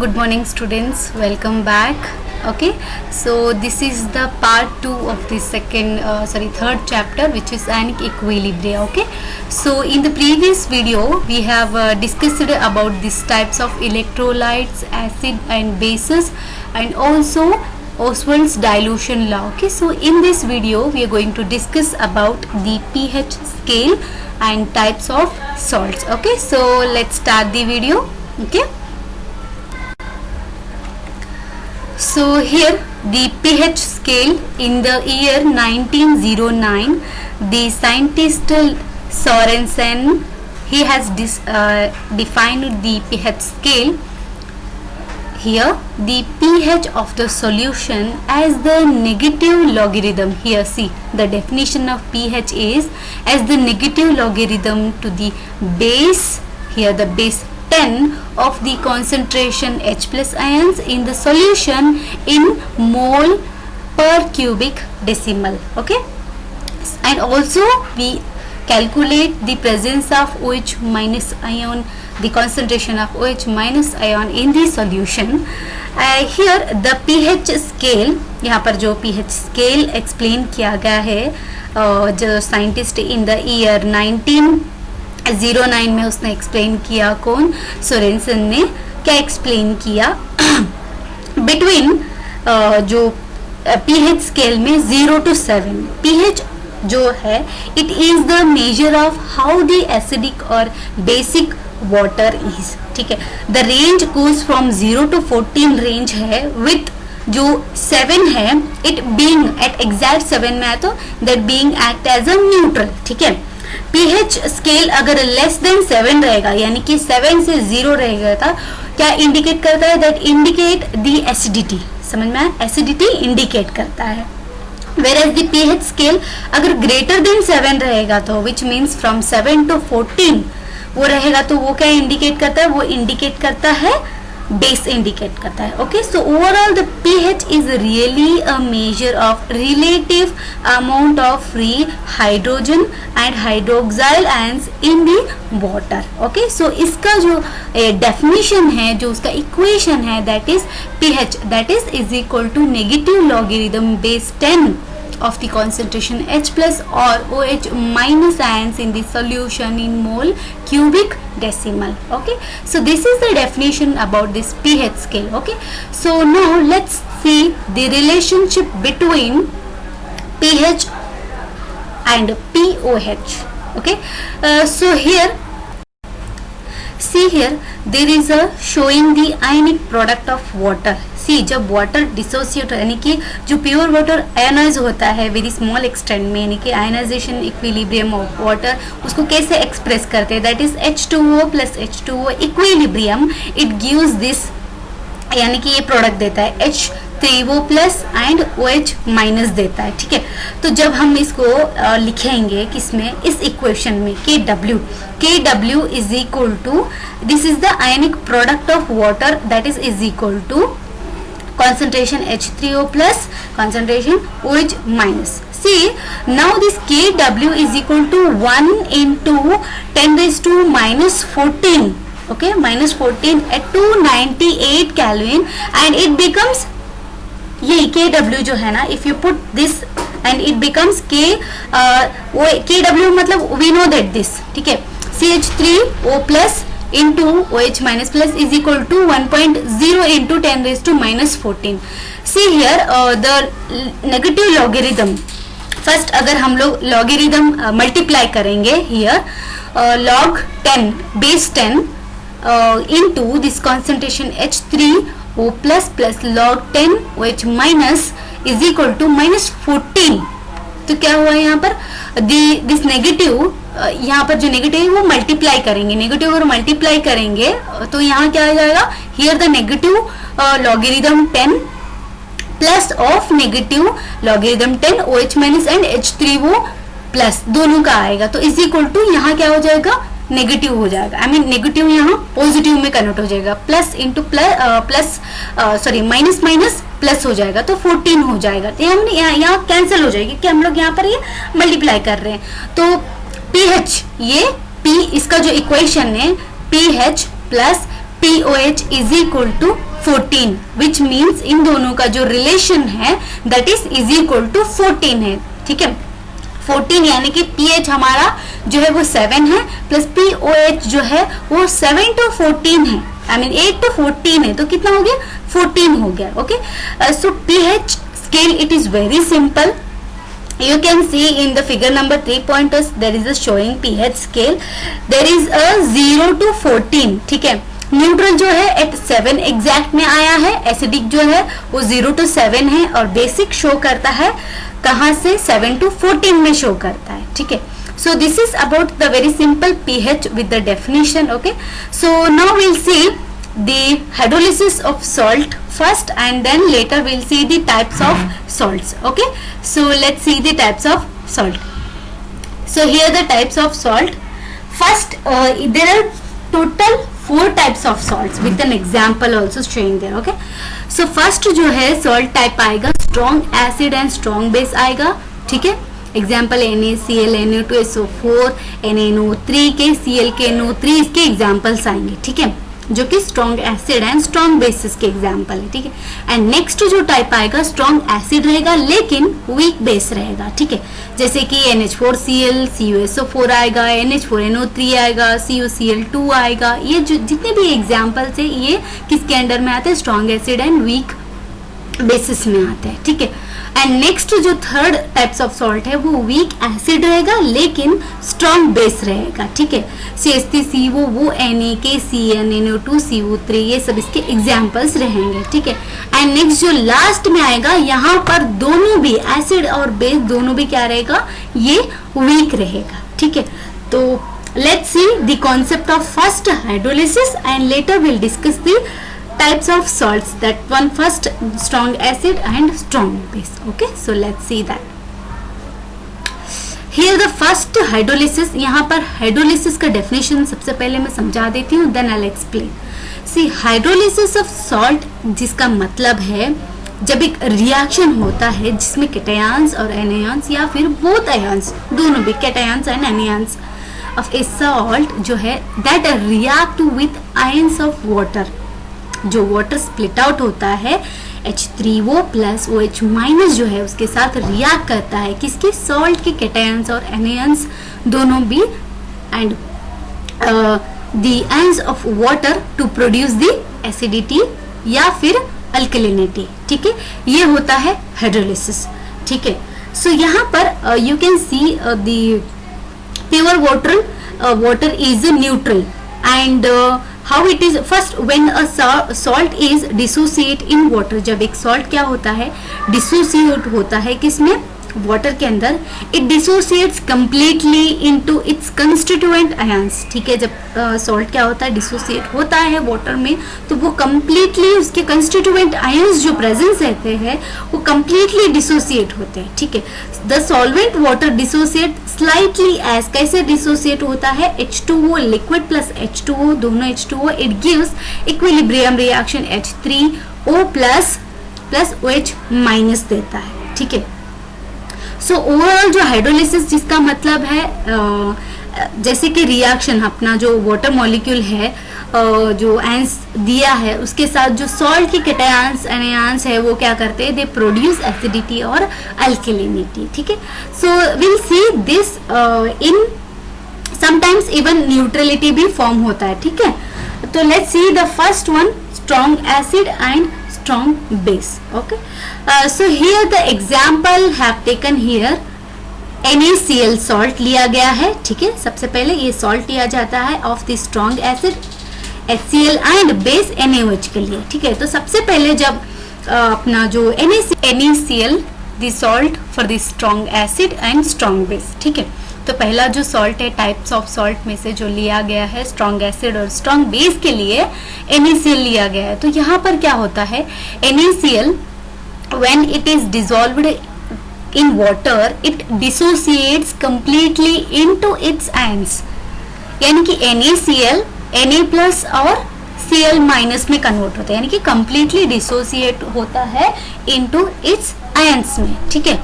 Good morning students, welcome back. Okay, so this is the part 2 of the third chapter, which is ionic equilibria. Okay, so in the previous video we have discussed about these types of electrolytes, acid and bases, and also Oswald's dilution law. Okay, so in this video we are going to discuss about the pH scale and types of salts. Okay, so let's start the video. Okay, so here the pH scale in the year 1909, the scientist Sorensen, he has defined the pH scale. Here the pH of the solution as the negative logarithm. Here see, the definition of pH is as the negative logarithm to the base, here the base 10 of the concentration H plus ions in the solution in mole per cubic decimal. Okay, and also we calculate the presence of OH minus ion, the concentration of OH minus ion in the solution. Here the pH scale, यहाँ पर जो pH scale explain किया गया है, जो scientist in the year 1909 में उसने explain किया, कौन, सोरेनसन ने क्या एक्सप्लेन किया, बिटवीन जो pH स्केल में 0 to 7 pH जो है, it is the measure of how the acidic और बेसिक वाटर इज. ठीक है, the range goes from 0 to 14 range है, विथ जो 7 है, इट बीइंग एट एग्जैक्ट 7 में है तो that being act as a neutral. ठीक है, पीएच स्केल अगर लेस देन 7 रहेगा, यानी कि 7 से 0 रहेगा, था क्या इंडिकेट करता है, दैट इंडिकेट द एसिडिटी. समझ में आया, एसिडिटी इंडिकेट करता है. whereas the pH scale अगर greater than 7 रहेगा तो which means from 7 to 14 वो रहेगा, तो वो क्या इंडिकेट करता है, वो इंडिकेट करता है बेस इंडिकेट करता है. Okay, so overall the pH is really a measure of relative amount of free hydrogen and hydroxyl ions in the water. Okay, so इसका जो डेफिनेशन है, जो उसका इक्वेशन है, that is pH that is equal to negative logarithm base 10 of the concentration H plus or OH minus ions in the solution in mole cubic decimal. Okay, so this is the definition about this pH scale. Okay, so now let's see the relationship between pH and POH. Okay, so here see, here there is a showing the ionic product of water. सी, जब water dissociate यानी कि जो pure water ionise होता है very small extent में, यानी कि ionization equilibrium of water, उसको कैसे एक्सप्रेस करते हैं, that is H2O plus H2O equilibrium, it gives this, यानी कि ये प्रोडक्ट देता है H3O plus and OH minus देता है. ठीक है, तो जब हम इसको लिखेंगे किसमें, इस इक्वेशन में, KW is equal to, this is the ionic product of water, that is equal to concentration H3O plus concentration OH minus. See, now this KW is equal to 1 into 10 raised to minus 14. Okay, minus 14 at 298 Kelvin, and it becomes, ये KW जो है ना, if you put this and it becomes KW मतलब we know that this, ठीक है, CH3O plus into OH minus plus is equal to 1.0 into 10 raised to minus 14. See here the negative logarithm, first अगर हम लोग logarithm multiply करेंगे, here log 10 base 10 into this concentration H3O plus plus log 10 OH minus is equal to minus 14. तो क्या हुआ यहाँ पर, this negative, यहाँ पर जो नेगेटिव है वो मल्टीप्लाई करेंगे, नेगेटिव और मल्टीप्लाई करेंगे तो यहाँ क्या आ जाएगा, here the negative logarithm 10 plus of negative logarithm 10 OH minus and H3O plus, दोनों का आएगा, तो इज इक्वल टू यहाँ क्या हो जाएगा, नेगेटिव हो जाएगा, आई मीन नेगेटिव यहाँ पॉजिटिव में कन्वर्ट हो जाएगा, plus into plus sorry minus minus plus हो जाएगा, तो 14 हो जाएगा. तो हम यहाँ कैंसिल हो जाएगी कि हम लोग यहाँ पर ये मल्टीप्लाई कर रहे हैं. तो pH, ये P इसका जो इक्वेशन है pH plus POH is equal to 14, which means इन दोनों का जो रिलेशन है दैट इज इक्वल टू 14 है, ठीक है। 14 यानी कि pH हमारा जो है वो 7 है, प्लस POH जो है वो 7 to 14 है, आई मीन 8 to 14 है, तो कितना हो गया 14 हो गया, okay. So pH scale it is very simple. You can see in the figure number 3 pointers there is a showing pH scale. There is a 0 to 14, ठीक है। न्यूट्रल जो है एट 7 एग्जैक्ट में आया है, एसिडिक जो है वो 0 to 7 है, और बेसिक शो करता है कहाँ से 7 to 14 में शो करता है, ठीक है। So this is about the very simple pH with the definition, okay. So now we'll see the hydrolysis of salt first, and then later we'll see the types of salts, okay. So let's see the types of salt. So here the types of salt. First there are total 4 types of salts with an example also showing there, okay. So first जो है salt type आएगा strong acid and strong base आएगा, ठीक है। Example NaCl, Na2SO4, NaNO3 के Cl के NO3 इसके examples आएंगे, ठीक है, जो कि strong acid and strong bases के एग्जाम्पल है, ठीक है। एंड नेक्स्ट जो टाइप आएगा स्ट्रॉन्ग एसिड रहेगा लेकिन वीक बेस रहेगा, ठीक है, जैसे कि NH4Cl, CuSO4 आएगा, NH4NO3 आएगा, CuCl2 आएगा। ये जो जितने भी एग्जाम्पल्स है ये किसके अंडर में आते हैं, strong acid and weak bases में आते हैं, ठीक है। एंड नेक्स्ट जो थर्ड टाइप्स ऑफ सॉल्ट है वो वीक एसिड रहेगा लेकिन स्ट्रॉन्ग बेस रहेगा, ठीक है। CH3CO वो NaKCl, NO2CO3 ये सब इसके एग्जाम्पल्स रहेंगे, ठीक है। एंड नेक्स्ट जो लास्ट में आएगा यहाँ पर दोनों भी एसिड और बेस दोनों भी क्या रहेगा, ये वीक रहेगा, ठीक है। तो let's see the concept of first hydrolysis and later will discuss the types of salts. That one first strong acid and strong base, okay. So let's see that here the first hydrolysis. यहाँ पर hydrolysis का definition सबसे पहले मैं समझा देती हूँ, then I'll explain. See hydrolysis of salt जिसका मतलब है जब एक रिएक्शन होता है जिसमें कैटायंस और एनायंस या फिर बोथ आयंस दोनों भी cations and anions of a salt जो है that react with ions of water. जो वाटर स्प्लिट आउट होता है H3O प्लस OH माइनस जो है उसके साथ रिएक्ट करता है किसके, सॉल्ट के कैटायंस और एनायंस दोनों भी, and the ions of water to produce the acidity या फिर अल्कलिनिटी, ठीक है। ये होता है हाइड्रोलिसिस, ठीक है। सो यहाँ पर you can see the pure water is neutral, and how it is first when a salt is dissociate in water. जब एक salt क्या होता है, dissociate होता है किसमें, वाटर के अंदर, it dissociates completely into its constituent ions, ठीक है। जब सॉल्ट क्या होता है, डिसोसिएट होता है वाटर में, तो वो completely उसके constituent ions जो प्रेजेंस रहते हैं वो completely डिसोसिएट होते हैं, ठीक है। The solvent water dissociate slightly as, कैसे डिसोसिएट होता है, H2O लिक्विड प्लस H2O दोनों H2O, it gives equilibrium reaction H3O plus OH minus देता है, ठीक है। सो ओवरऑल जो हाइड्रोलिसिस जिसका मतलब है जैसे कि रिएक्शन अपना जो वाटर मॉलिक्यूल है जो आयंस दिया है उसके साथ जो सॉल्ट के कैटायंस एनायंस है वो क्या करते हैं, दे प्रोड्यूस एसिडिटी और अल्कलिनिटी, ठीक है। So will see this in sometimes even neutrality भी फॉर्म होता है, ठीक है। तो let's see the first one, strong acid and strong base, okay. So here the example have taken here NaCl salt लिया गया है, ठीक है। सबसे पहले ये salt लिया जाता है of the strong acid HCl and base NaOH के लिए, ठीक है। तो सबसे पहले जब अपना जो NaCl the salt for the strong acid and strong base, ठीक है। तो पहला जो सॉल्ट है टाइप्स ऑफ सॉल्ट में से जो लिया गया है स्ट्रॉन्ग एसिड और स्ट्रॉन्ग बेस के लिए NaCl लिया गया है। तो यहाँ पर क्या होता है, NaCl when it is dissolved in water it dissociates completely into its ions, यानी कि NaCl Na प्लस और Cl माइनस में कन्वर्ट होता है, यानी कि completely डिसोसिएट होता है into its ions में, ठीक है।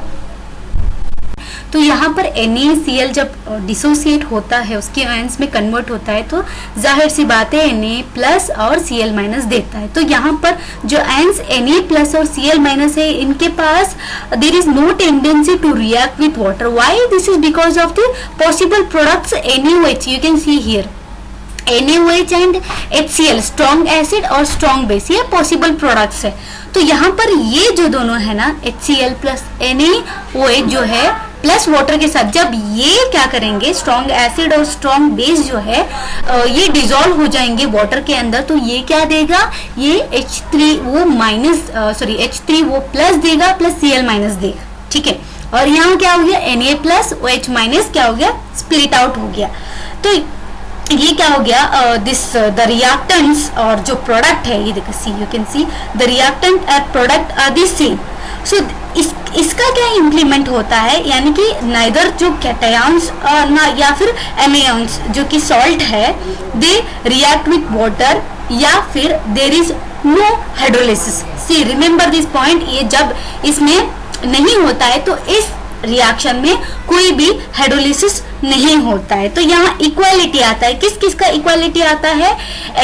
तो यहाँ पर NaCl जब डिसोसिएट होता है, उसके आयंस में कन्वर्ट होता है, तो जाहिर सी बात है Na प्लस और Cl माइनस देता है। तो यहाँ पर जो आयंस Na प्लस और Cl माइनस है, इनके पास there is no tendency to react with water. Why? This is because of the possible products NaOH, you can see here NaOH and HCl, strong acid और strong base, ये possible products है। तो यहाँ पर ये जो दोनों है ना, HCl प्लस NaOH जो है प्लस वाटर के साथ, जब ये क्या करेंगे, स्ट्रॉन्ग एसिड और स्ट्रॉन्ग बेस जो है ये डिजोल्व हो जाएंगे वाटर के अंदर, तो ये क्या देगा, ये H3 वो माइनस H3 वो प्लस देगा, प्लस Cl माइनस देगा, ठीक है। और यहाँ क्या हो गया, Na प्लस OH माइनस क्या हो गया, स्प्लिट आउट हो गया। तो ये क्या हो गया, दिस द रिएक्टेंट्स और जो प्रोडक्ट है, ये देखो see, you can see the reactant and product are the same. So इसका क्या इम्प्लीमेंट होता है, यानी कि नाइदर जो कैटायंस ना या फिर एनायंस जो कि सॉल्ट है, दे रिएक्ट विथ वाटर, या फिर there is no hydrolysis. See remember this point, ये जब इसमें नहीं होता है तो इस रिएक्शन में कोई भी हाइड्रोलिसिस नहीं होता है। तो यहाँ इक्वालिटी आता है, किस किस का इक्वालिटी आता है,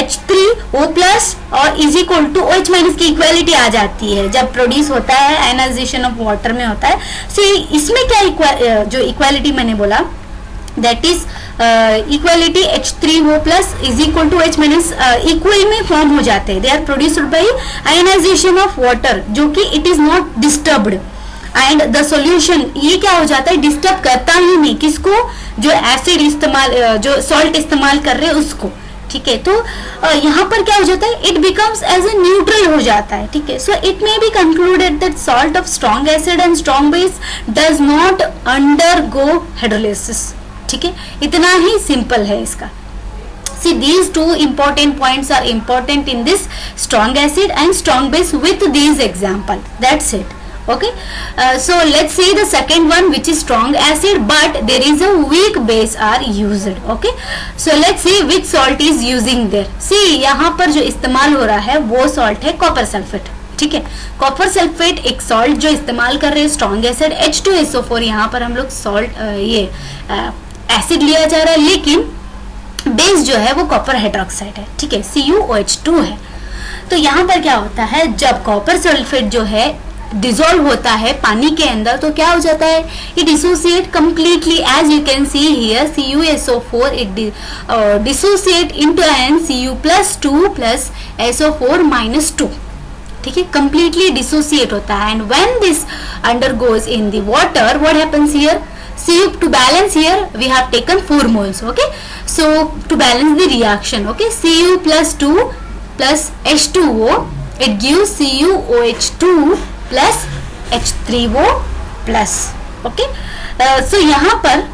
H3O प्लस और is equal to OH minus की इक्वालिटी आ जाती है जब प्रोड्यूस होता है, आयनाइजेशन ऑफ वाटर में होता है। सो इसमें क्या जो इक्वालिटी मैंने बोला, that is equality H3O plus is equal to OH minus equal में फॉर्म हो जाते हैं। They are produced by ionization of water, जो कि it is not disturbed, and the solution ये क्या हो जाता है, डिस्टर्ब करता ही नहीं, किसको, जो एसिड इस्तेमाल, जो सॉल्ट इस्तेमाल कर रहे हैं उसको, ठीक है। तो यहाँ पर क्या हो जाता है, it becomes as a neutral हो जाता है, ठीक है। So it may be concluded that salt of strong acid and strong base does not undergo hydrolysis, ठीक है। इतना ही सिंपल है इसका। See, these two important points are important in this strong acid and strong base with these example. That's it. Okay. So let's see the second one, which is strong acid, but there is a weak base are used. Okay. So let's see which salt is using there. See, यहाँ पर जो इस्तेमाल हो रहा है वो salt है copper sulphate, ठीक है। कॉपर सल्फेट एक सॉल्ट जो इस्तेमाल कर रहे हैं, स्ट्रॉन्ग एसिड H2SO4, यहाँ पर हम लोग सॉल्ट ये एसिड लिया जा रहा है, लेकिन बेस जो है वो कॉपर हाइड्रोक्साइड है, ठीक है, CuOH2 है। तो यहाँ पर क्या होता है, जब कॉपर सल्फेट जो है डिसॉल्व होता है पानी के अंदर, तो क्या हो जाता है, it dissociate completely, as you can see here CuSO4 it dissociate into ion Cu+2 plus SO4-2, ठीक है, कंप्लीटली डिसोसिएट होता है। And when this undergoes in the water, what happens here, to balance here we have taken 4 moles, okay. So to balance the reaction, okay, Cu+2 plus H2O, it gives CuOH2 plus H3O plus, okay. So यहाँ पर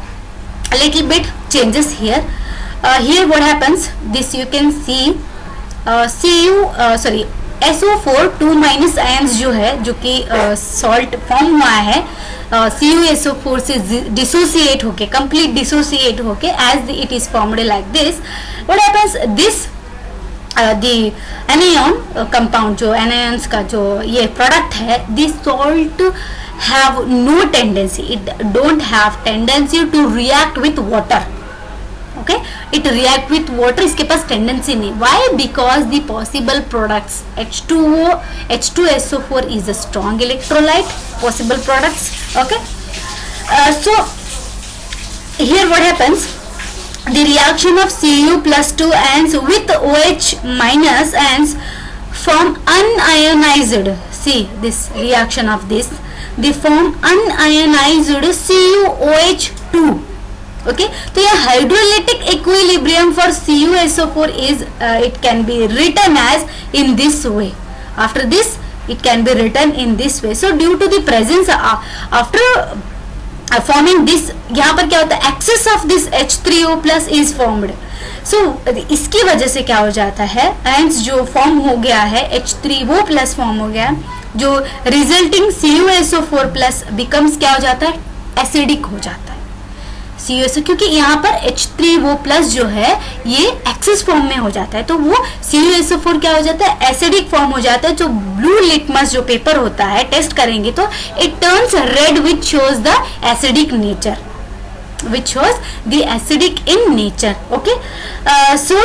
a little bit changes here. Here what happens, this you can see SO4 2 minus ions जो है, जो कि salt form हुआ है CuSO4 से dissociate होके, कंप्लीट डिसोसिएट होके, as it is formed like this, what happens, this the anion compound, जो एनायंस का जो ये प्रोडक्ट है, this salt have no tendency, it don't have tendency to react with water, okay, it react with water, इसके पास tendency नहीं। why? because the possible products H2O, H2SO4 is a strong electrolyte, possible products, okay. So here what happens, the reaction of Cu+2 ions with OH minus ions form unionized, see this reaction of this, they form unionized CuOH2, okay. तो ये hydrolytic equilibrium for CuSO4 is it can be written as in this way. After this it can be written in this way. So due to the presence after forming this, यहाँ पर क्या होता है, excess of this H3O plus is formed. So इसकी वजह से क्या हो जाता है, आयंस जो फॉर्म हो गया है H3O plus फॉर्म हो गया, जो रिजल्टिंग CuSO4 plus becomes क्या हो जाता है, एसिडिक हो जाता है। CuSO, क्योंकि यहाँ पर H3 प्लस जो है ये एक्सिस फॉर्म में हो जाता है, तो वो CuSO4 क्या हो जाता है, एसिडिक फॉर्म हो जाता है. जो ब्लू लिटमस जो पेपर होता है टेस्ट करेंगे तो it turns red which shows the acidic nature, which shows the acidic in nature. Okay, so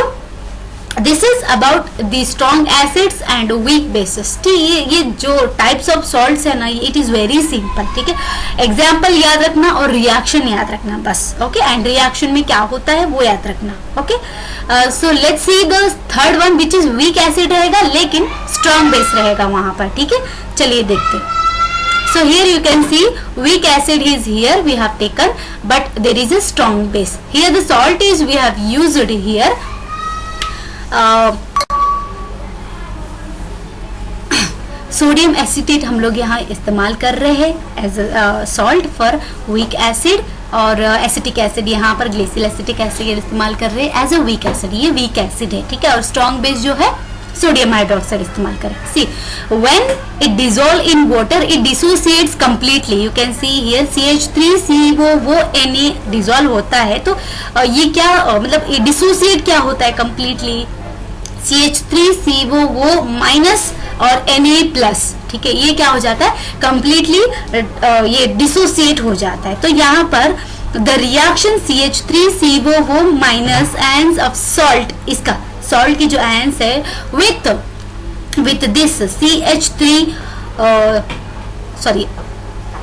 this is about the strong acids and weak bases. ठीक, ये जो types of salts है ना, it is very simple. ठीक है, example याद रखना और reaction याद रखना बस. Okay, and reaction में क्या होता है वो याद रखना. Okay, so let's see the third one which is weak acid रहेगा लेकिन strong base रहेगा वहाँ पर. ठीक है, चलिए देखते हैं. So here you can see weak acid is here we have taken, but there is a strong base. Here the salt is we have used here. Sodium acetate हम लोग यहाँ इस्तेमाल कर रहे हैं as salt for weak acid, और acetic acid यहाँ पर ग्लिसिल एसिटिक एसिड इस्तेमाल कर रहे हैं एज अ वीक एसिड. ये वीक एसिड है. ठीक है, और स्ट्रॉन्ग बेस जो है सोडियम हाइड्रोक्साइड इस्तेमाल करें. See when it dissolve in water it dissociates completely. You can see here CH3CO वो Na डिसॉल्व होता है, तो ये क्या मतलब ये डिसोसिएट क्या होता है कंप्लीटली, CH3CO वो माइनस और Na प्लस. ठीक है, ये क्या हो जाता है कंप्लीटली ये डिसोसिएट हो जाता है. तो यहाँ पर द रिएक्शन CH3CO वो माइनस आयंस ऑफ सॉल्ट, इसका सॉल्ट की जो आयंस है with this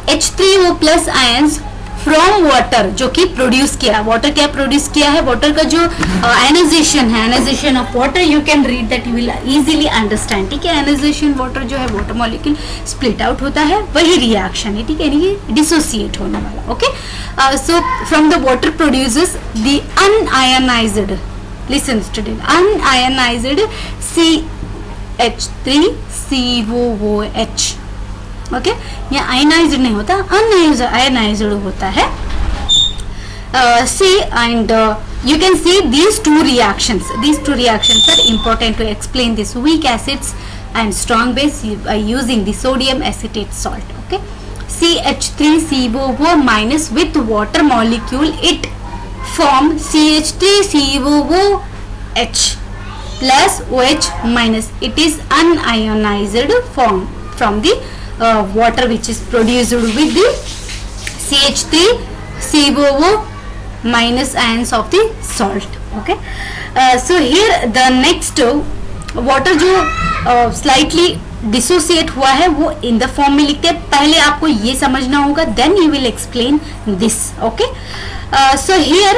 H3O plus ions from water, जो कि प्रोड्यूस किया. वाटर क्या प्रोड्यूस किया है, वाटर का जो आयनाइजेशन है, ionization of water, you can read that, you will easily understand. ठीक है, आयनाइजेशन वाटर जो है वाटर मॉलिक्यूल स्प्लिट आउट होता है, वही रिएक्शन है. ठीक है, ये डिसोसिएट होने वाला. Okay, so from the water produces the un-ionised, listen student, unionized CH3COOH. Okay, ये आयनाइज्ड नहीं होता, अनआयनाइज्ड होता है. See and you can see these two reactions. These two reactions are important to explain this weak acids and strong base by using the sodium acetate salt. Okay, CH3COO minus with water molecule it form CH3COOH plus OH minus. It is unionized form from the water which is produced with the CH3COO minus ions of the salt. Okay, so here the next water जो slightly dissociate हुआ है वो in the form में लिखते हैं. पहले आपको ये समझना होगा, then you will explain this. Okay, so here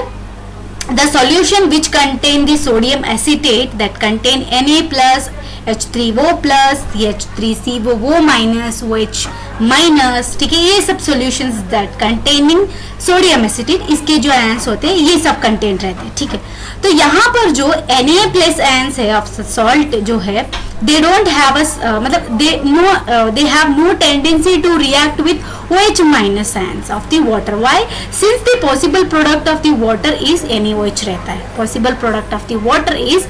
the solution which contain the sodium acetate that contain Na plus H3O plus CH3COO minus OH minus. ठीक है, ये सब solutions that containing sodium acetate, इसके जो आयंस होते हैं ये सब कंटेंट रहते हैं. ठीक है, तो यहाँ पर जो Na plus आयंस है ऑफ सॉल्ट जो है, they don't have a मतलब they have no tendency to react with OH minus ions of the water. Why? Since the possible product of the water is NaOH रहता है, possible product of the water is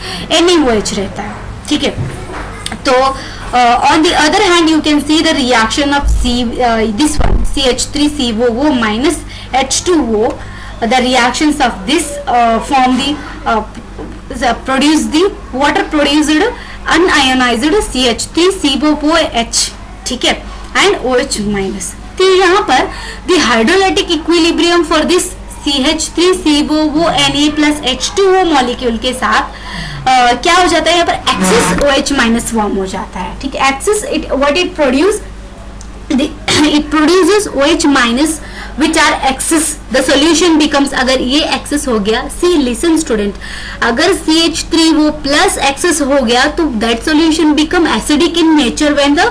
NaOH रहता है. ठीक है, तो on the other hand you can see the reaction of this one CH3COO minus H2O. The reactions of this form the produce the water produced unionized CH3COOH. ठीक है, and OH minus. तो यहाँ पर the hydrolytic equilibrium for this CH3COO Na plus H2O molecule के साथ क्या हो जाता है, यहाँ पर एक्सिस OH minus फॉर्म हो जाता है. ठीक है, axis what it produce, it produces OH minus which are excess. The solution becomes, अगर ये excess हो गया, see listen student, अगर CH3O plus excess हो गया तो that solution become acidic in nature when the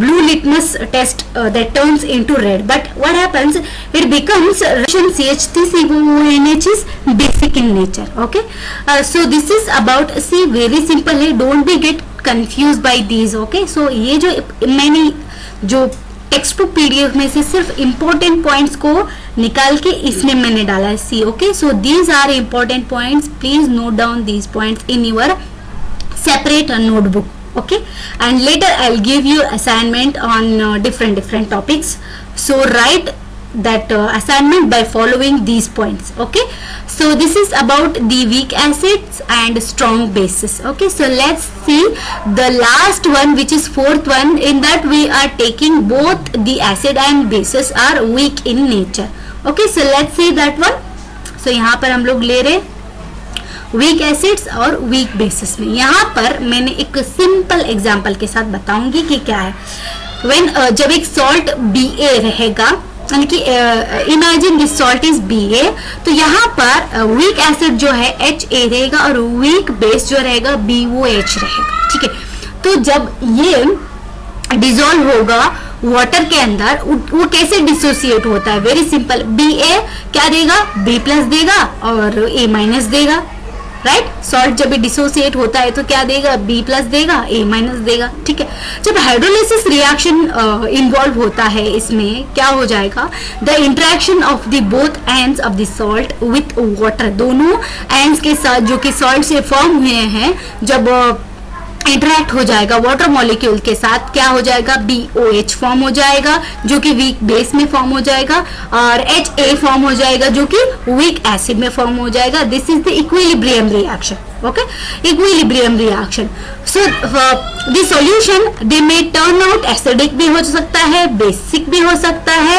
blue litmus test that turns into red. But what happens, it becomes CH3COONH is basic in nature. Okay, so this is about, see very simple है, don't be get confused by these. Okay, so ये जो मैंने जो text book PDF में से सिर्फ important points को निकाल के इसमें मैंने डाला है. See okay, so these are important points, please note down these points in your separate notebook. Okay, and later I'll give you assignment on different topics. So write that assignment by following these points. Okay, so this is about the weak acids and strong bases. Okay, so let's see the last one, which is fourth one. In that we are taking both the acid and bases are weak in nature. Okay, so let's see that one. So यहाँ पर हम लोग ले रहे weak acids और week bases में. यहाँ पर मैंने एक सिंपल एग्जांपल के साथ बताऊंगी कि क्या है. व्हेन जब एक सॉल्ट BA रहेगा, यानी कि imagine this salt is BA, तो यहाँ पर वीक एसिड जो है HA रहेगा और वीक बेस जो रहेगा BOH रहेगा. ठीक है, तो जब ये डिसॉल्व होगा वाटर के अंदर, वो कैसे डिसोसिएट होता है? Very simple. BA क्या देगा? B प्लस देगा और A माइनस देगा. राइट, सॉल्ट जब डिसोसिएट होता है तो क्या देगा? B प्लस देगा, A माइनस देगा. ठीक है, जब हाइड्रोलिसिस रिएक्शन इन्वॉल्व होता है, इसमें क्या हो जाएगा? The interaction of the both ends of the salt with water, दोनों एंड्स के साथ जो कि सॉल्ट से फॉर्म हुए हैं, जब इंटरेक्ट हो जाएगा वाटर मॉलिक्यूल के साथ, क्या हो जाएगा? BOH फॉर्म हो जाएगा जो कि वीक बेस में फॉर्म हो जाएगा, और HA फॉर्म हो जाएगा जो कि वीक एसिड में फॉर्म हो जाएगा. This is the equilibrium reaction. Okay, equilibrium reaction. So the solution they may turn out acidic भी हो सकता है, बेसिक भी हो सकता है,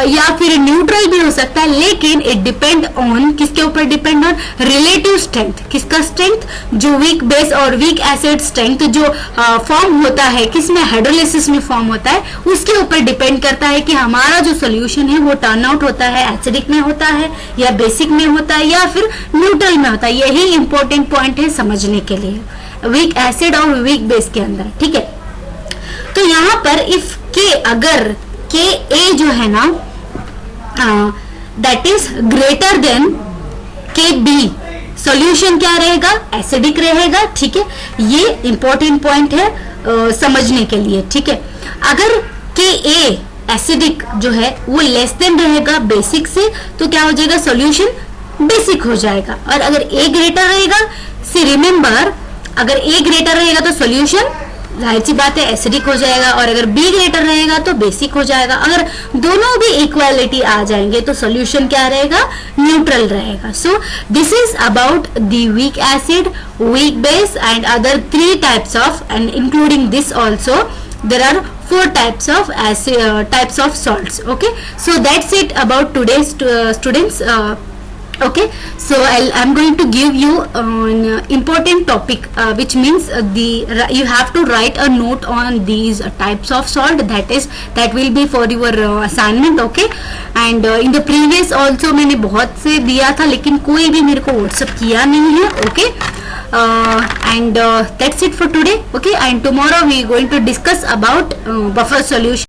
या फिर न्यूट्रल भी हो सकता है, लेकिन इट डिपेंड ऑन, किसके ऊपर डिपेंड ऑन? Relative strength. किसका स्ट्रेंथ? जो वीक बेस और वीक एसिड स्ट्रेंथ जो फॉर्म होता है, किसमें? हाइड्रोलिसिस में फॉर्म होता है, उसके ऊपर डिपेंड करता है कि हमारा जो सोल्यूशन है वो टर्न आउट होता है एसिडिक में होता है, या बेसिक में होता है, या फिर न्यूट्रल में होता है. यही इंपॉर्टेंट पॉइंट है समझने के लिए वीक एसिड और वीक बेस के अंदर. ठीक है, तो यहाँ पर इफ के, अगर Ka जो है ना, that is greater than Kb, solution क्या रहेगा? एसिडिक रहेगा. ठीक है, ये इंपॉर्टेंट पॉइंट है समझने के लिए. ठीक है, अगर Ka एसिडिक जो है वो लेस देन रहेगा बेसिक से, तो क्या हो जाएगा? सॉल्यूशन बेसिक हो जाएगा. और अगर A ग्रेटर रहेगा, सी रिमेंबर, अगर A ग्रेटर रहेगा तो सॉल्यूशन जाहिर सी बात है एसिडिक हो जाएगा, और अगर B ग्रेटर रहेगा तो बेसिक हो जाएगा. अगर दोनों भी इक्वालिटी आ जाएंगे तो सॉल्यूशन क्या रहेगा? न्यूट्रल रहेगा. So this is about the weak acid, weak base and other 3 types of, and including this also there are 4 types of types of salts. Okay, so that's it about today's students. Okay, so I'm going to give you an important topic, which means you have to write a note on these types of salt. That will be for your assignment. Okay, and in the previous also मैंने बहुत से दिया था, लेकिन कोई भी मेरे को WhatsApp किया नहीं है. Okay, and that's it for today. Okay, and tomorrow we are going to discuss about buffer solution.